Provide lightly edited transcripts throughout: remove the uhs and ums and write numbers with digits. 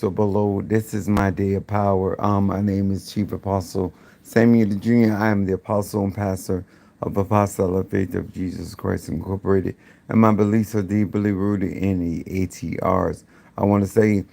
so below. This is my day of power. My name is Chief Apostle Samuel Jr. I am the apostle and pastor of Apostolic Faith of Jesus Christ Incorporated, and my beliefs are deeply rooted in the ATRs. I want to say,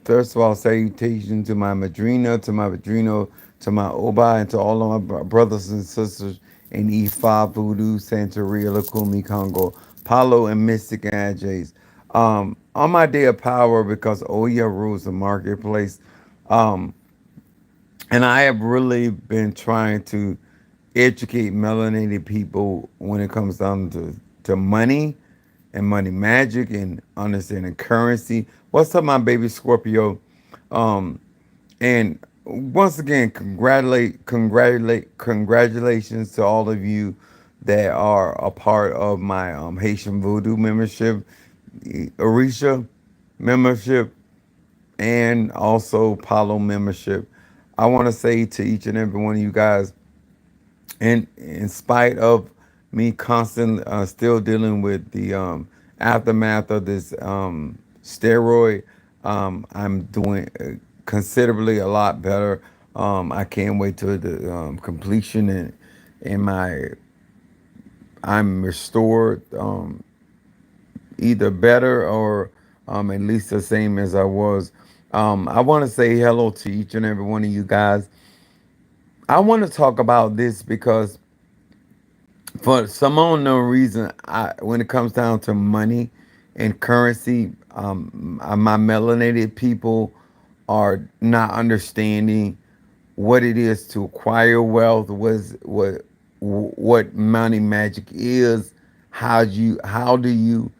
first of all, salutation to my madrina, to my padrino, to my oba, and to all of my brothers and sisters in E5, Voodoo, Santeria, Lakumi, Congo, Palo, and Mystic and Ajay's. On my day of power, because Oya rules the marketplace, um, and I have really been trying to educate melanated people when it comes down to money and money magic and understanding currency. What's up, my baby Scorpio? Um, and once again, congratulations to all of you that are a part of my Haitian Voodoo membership, Orisha membership, and also Palo membership. I want to say to each and every one of you guys, and in spite of me constantly still dealing with the aftermath of this steroid, I'm doing considerably a lot better. I can't wait till the completion, and my I'm restored, either better or at least the same as I was. I want to say hello to each and every one of you guys. I want to talk about this because for some unknown reason, when it comes down to money and currency, my melanated people are not understanding what it is to acquire wealth, what money magic is, how do you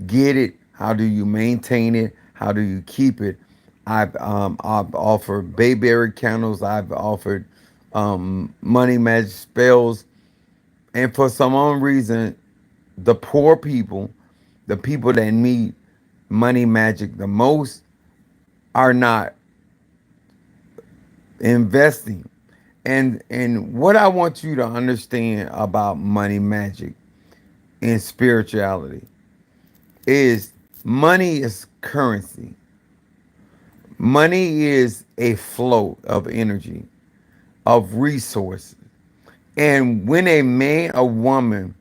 get it, how do you maintain it, how do you keep it. I've offered bayberry candles, I've offered money magic spells, and for some unknown reason, the poor people, the people that need money magic the most, are not investing. And what I want you to understand about money magic and spirituality is money is currency. Money is a flow of energy, of resources. And when a man or woman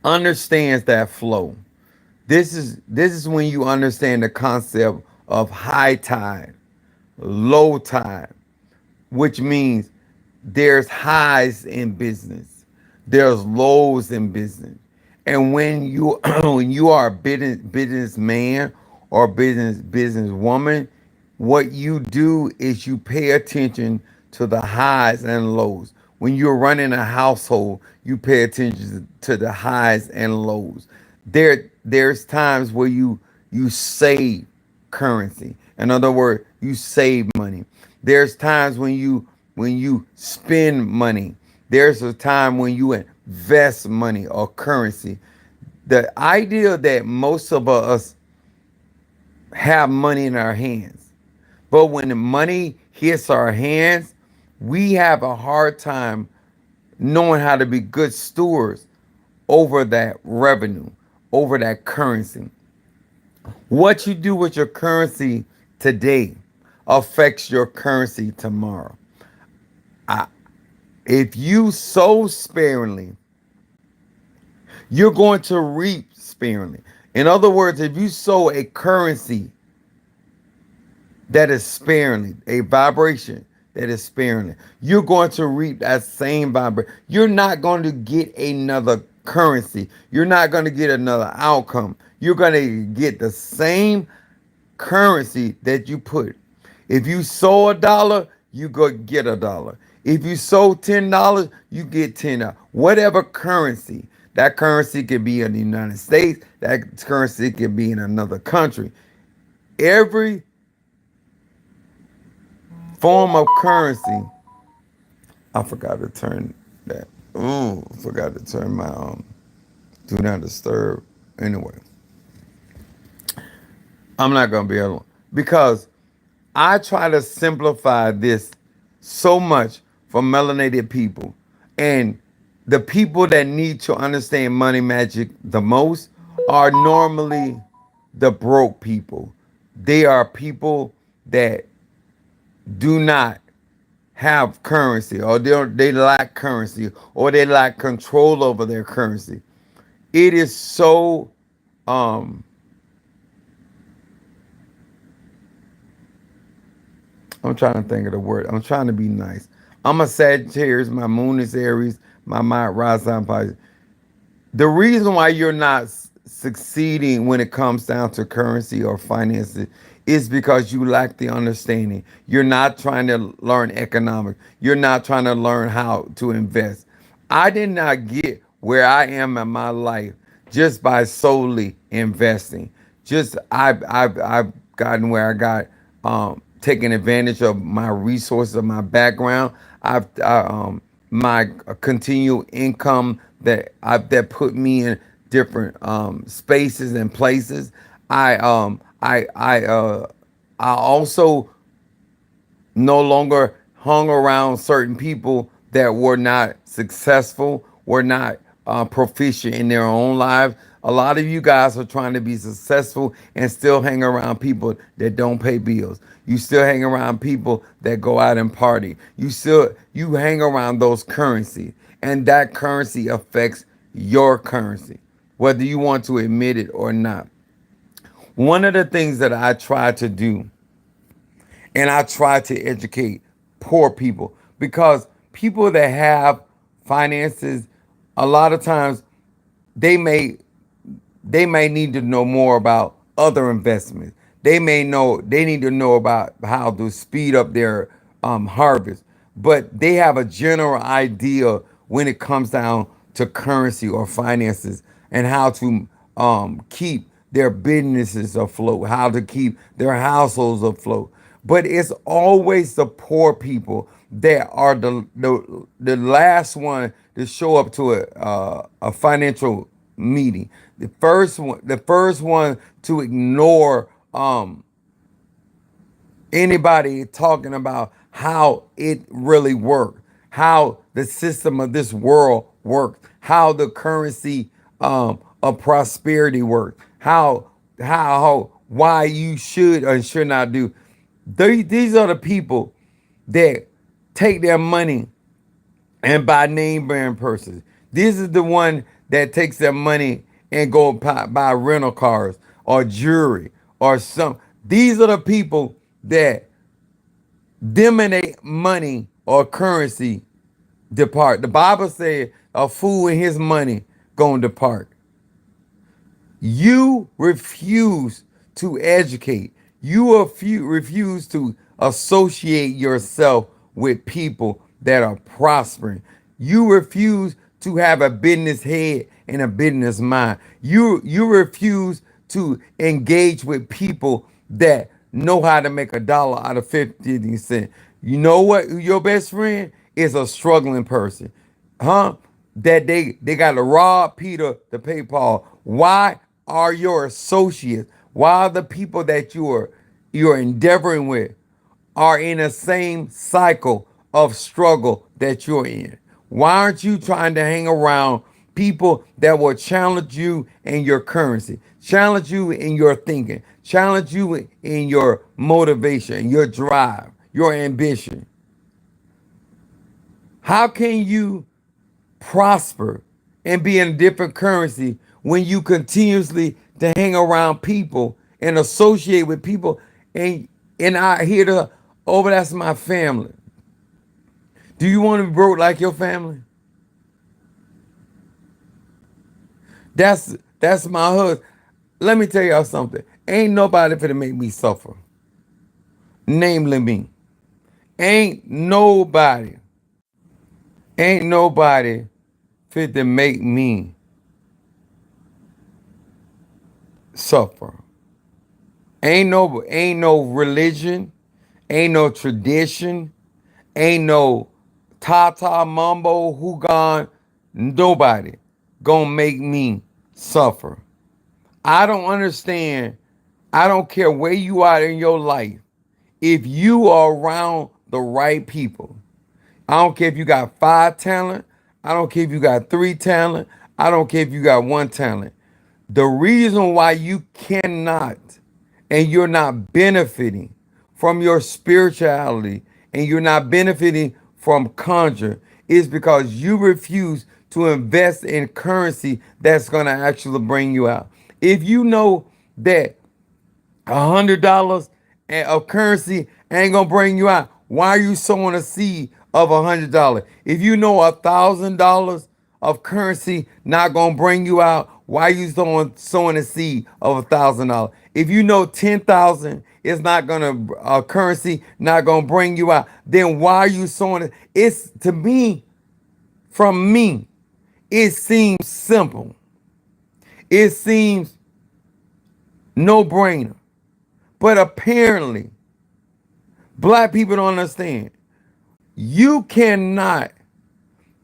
understands that flow, this is when you understand the concept of high tide, low tide, which means there's highs in business, there's lows in business. And when you when you are a businessman or businesswoman, what you do is you pay attention to the highs and lows. When you're running a household, you pay attention to the highs and lows. There's times where you save currency. In other words, you save money. There's times when you spend money. There's a time when you invest money or currency. The idea that most of us have money in our hands, but when the money hits our hands, we have a hard time knowing how to be good stewards over that revenue, over that currency. What you do with your currency today affects your currency tomorrow. I, if you sow sparingly, you're going to reap sparingly. In other words, if you sow a currency that is sparingly, a vibration that is sparingly, you're going to reap that same vibration. You're not going to get another currency. You're not going to get another outcome. You're going to get the same currency that you put. If you sow $1, you go get $1. If you sow $10, you get $10. Whatever currency. That currency could be in the United States. That currency could be in another country. Every form of currency. I forgot to turn that. Ooh, forgot to turn my do not disturb. Anyway, I'm not gonna be able because I try to simplify this so much for melanated people. And the people that need to understand money magic the most are normally the broke people, They are people that do not have currency, or they lack currency, or they lack control over their currency. It is so um I'm trying to think of the word. I'm trying to be nice. I'm a Sagittarius, my moon is Aries, my mind rises on Pisces. The reason why you're not succeeding when it comes down to currency or finances is because you lack the understanding. You're not trying to learn economics. You're not trying to learn how to invest. I did not get where I am in my life just by solely investing. Just I've gotten where I got, taking advantage of my resources, of my background. My continual income that put me in different spaces and places. I um I also no longer hung around certain people that were not successful, were not proficient in their own lives. A lot of you guys are trying to be successful and still hang around people that don't pay bills. You still hang around people that go out and party. You hang around those currencies, and that currency affects your currency, whether you want to admit it or not. One of the things that I try to do, and I try to educate poor people, because people that have finances, a lot of times they may they may need to know more about other investments. They need to know about how to speed up their harvest, but they have a general idea when it comes down to currency or finances, and how to keep their businesses afloat, how to keep their households afloat. But it's always the poor people that are the last one to show up to a financial meeting. The first one to ignore anybody talking about how it really works, how the system of this world works, how the currency of prosperity works, why you should or should not do. These are the people that take their money and buy name brand purses. This is the one that takes their money and go buy rental cars or jewelry or some. These are the people that dominate money or currency depart. The Bible said a fool and his money gonna depart. You refuse to educate. Refuse to associate yourself with people that are prospering. You refuse to have a business head and a business mind. You refuse to engage with people that know how to make a dollar out of 50 cents. You know what? Your best friend is a struggling person, huh? That they got to rob Peter to pay Paul. Why are your associates? Why are the people that you're endeavoring with are in the same cycle of struggle that you're in? Why aren't you trying to hang around people that will challenge you in your currency, challenge you in your thinking, challenge you in your motivation, your drive, your ambition? How can you prosper and be in a different currency when you continuously to hang around people and associate with people, and I hear the, oh, but that's my family? Do you want to be broke like your family? That's my husband. Let me tell y'all something. Ain't nobody finna make me suffer. Namely me. Ain't nobody. Ain't nobody fit to make me suffer. Ain't no religion, ain't no tradition, ain't no Tata Mumbo Hugon. Nobody gonna make me suffer. I don't understand. I don't care where you are in your life. If you are around the right people, I don't care if you got 5 talent. I don't care if you got 3 talent. I don't care if you got 1 talent. The reason why you cannot and you're not benefiting from your spirituality and you're not benefiting from conjure, is because you refuse to invest in currency that's going to actually bring you out. If you know that $100 of currency ain't gonna bring you out, why are you sowing a seed of $100? If you know $1,000 of currency not gonna bring you out, why are you sowing a seed of $1,000? If you know 10,000 is not gonna currency not gonna bring you out, then why are you sowing it? It's, to me, from me, it seems simple. It seems no brainer. But apparently, black people don't understand. You cannot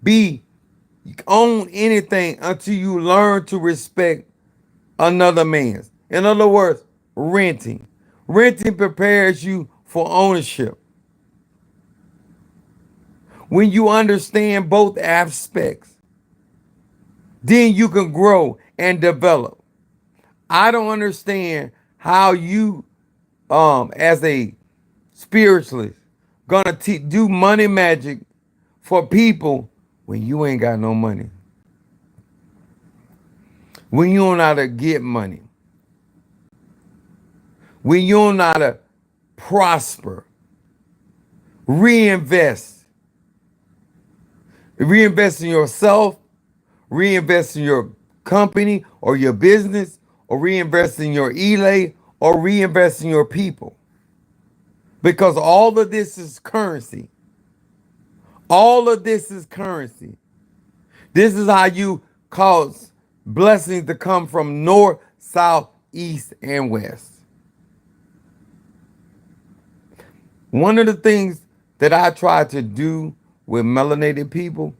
be own anything until you learn to respect another man's. In other words, renting. Renting prepares you for ownership. When you understand both aspects, then you can grow and develop. I don't understand how you, as a spiritualist, gonna do money magic for people when you ain't got no money, when you don't know how to get money, when you don't know how to prosper, reinvest, reinvest in yourself, reinvest in your company or your business, or reinvest in your elay, or reinvest in your people, because all of this is currency. All of this is currency. This is how you cause blessings to come from north, south, east, and west. One of the things that I try to do with melanated people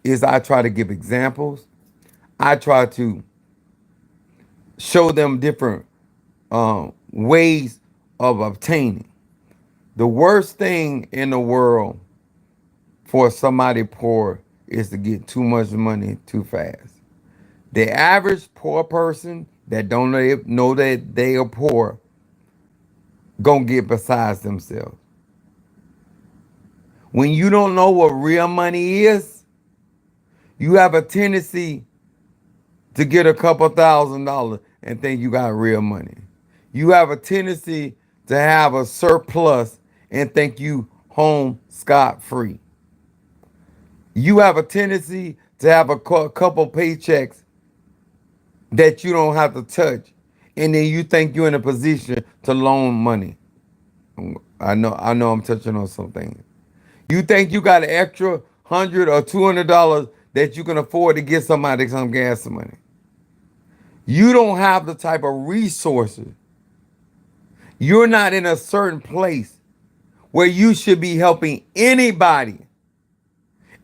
is I try to give examples. I try to show them different ways of obtaining. The worst thing in the world for somebody poor is to get too much money too fast. The average poor person that don't know that they are poor gonna get besides themselves. When you don't know what real money is, you have a tendency to get a couple $1,000s and think you got real money. You have a tendency to have a surplus and think you home scot-free. You have a tendency to have a couple paychecks that you don't have to touch, and then you think you're in a position to loan money. I know I'm touching on something. You think you got an extra $100 or $200 that you can afford to get somebody some gas money. You don't have the type of resources. You're not in a certain place where you should be helping anybody,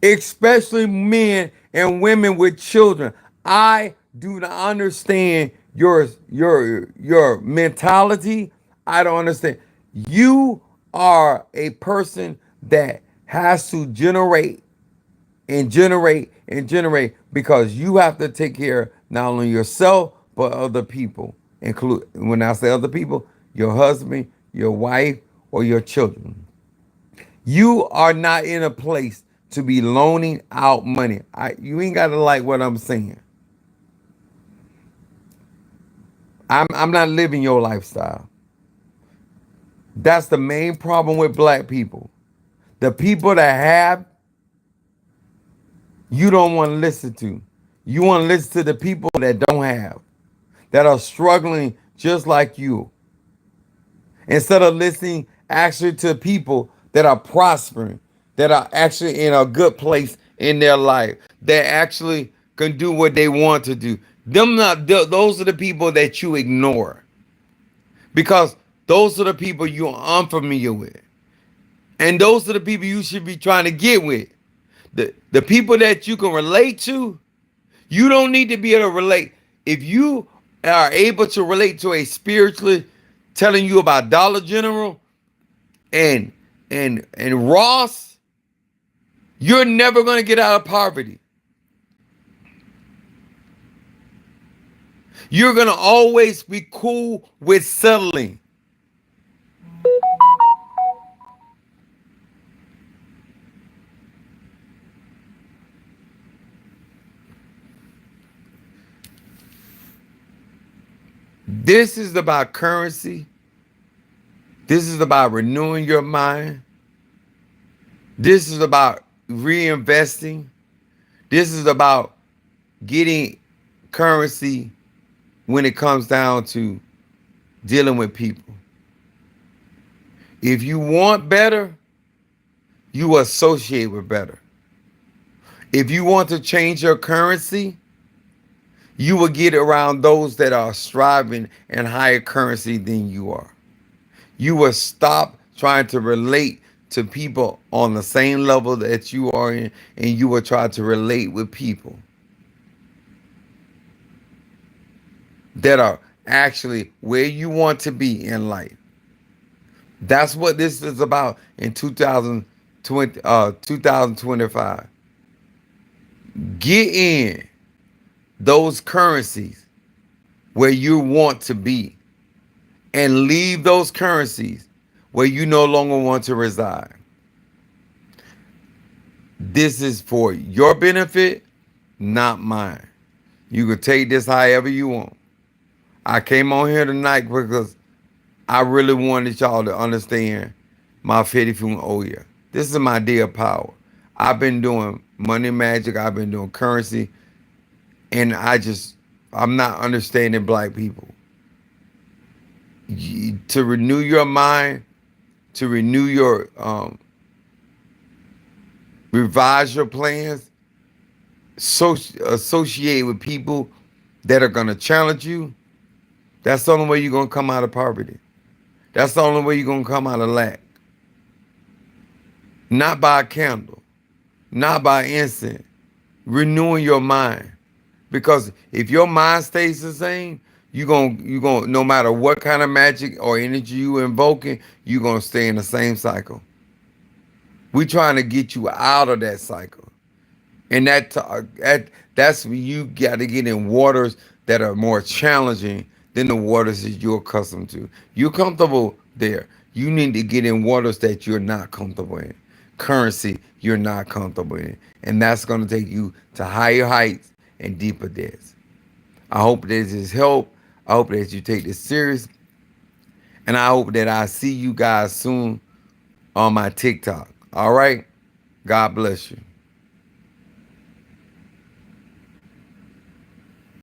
especially men and women with children. I do not understand your mentality. I don't understand. You are a person that has to generate and generate and generate, because you have to take care not only yourself but other people. Include, when I say other people, your husband, your wife, or your children. You are not in a place to be loaning out money. You ain't got to like what I'm saying. I'm not living your lifestyle. That's the main problem with black people. The people that have, you don't want to listen to. You want to listen to the people that don't have, that are struggling just like you. Instead of listening actually to people that are prospering, that are actually in a good place in their life, that actually can do what they want to do. Those are the people that you ignore, because those are the people you're unfamiliar with. And those are the people you should be trying to get with. The people that you can relate to, you don't need to be able to relate. If you are able to relate to a spiritualist telling you about Dollar General and Ross, you're never going to get out of poverty. You're going to always be cool with settling. This is about currency. This is about renewing your mind. This is about reinvesting. This is about getting currency when it comes down to dealing with people. If you want better, you associate with better. If you want to change your currency, you will get around those that are striving in higher currency than you are. You will stop trying to relate to people on the same level that you are in, and you will try to relate with people that are actually where you want to be in life. That's what this is about in 2025. Get in those currencies where you want to be and leave those currencies where you no longer want to reside. This is for your benefit, not mine. You can take this however you want. I came on here tonight because I really wanted y'all to understand my Fetty Fun Oya. This is my day of power. I've been doing money magic. I've been doing currency. And I'm not understanding black people. To renew your mind, to renew your, revise your plans, associate with people that are going to challenge you. That's the only way you're going to come out of poverty. That's the only way you're going to come out of lack. Not by a candle, not by incense. Renewing your mind. Because if your mind stays the same, you're going no matter what kind of magic or energy you invoking, you're going to stay in the same cycle. We trying to get you out of that cycle. And that's when you got to get in waters that are more challenging than the waters that you're accustomed to. You're comfortable there. You need to get in waters that you're not comfortable in. Currency you're not comfortable in. And that's going to take you to higher heights and deeper depths. I hope this is help. I hope that you take this serious. And I hope that I see you guys soon on my TikTok. All right? God bless you.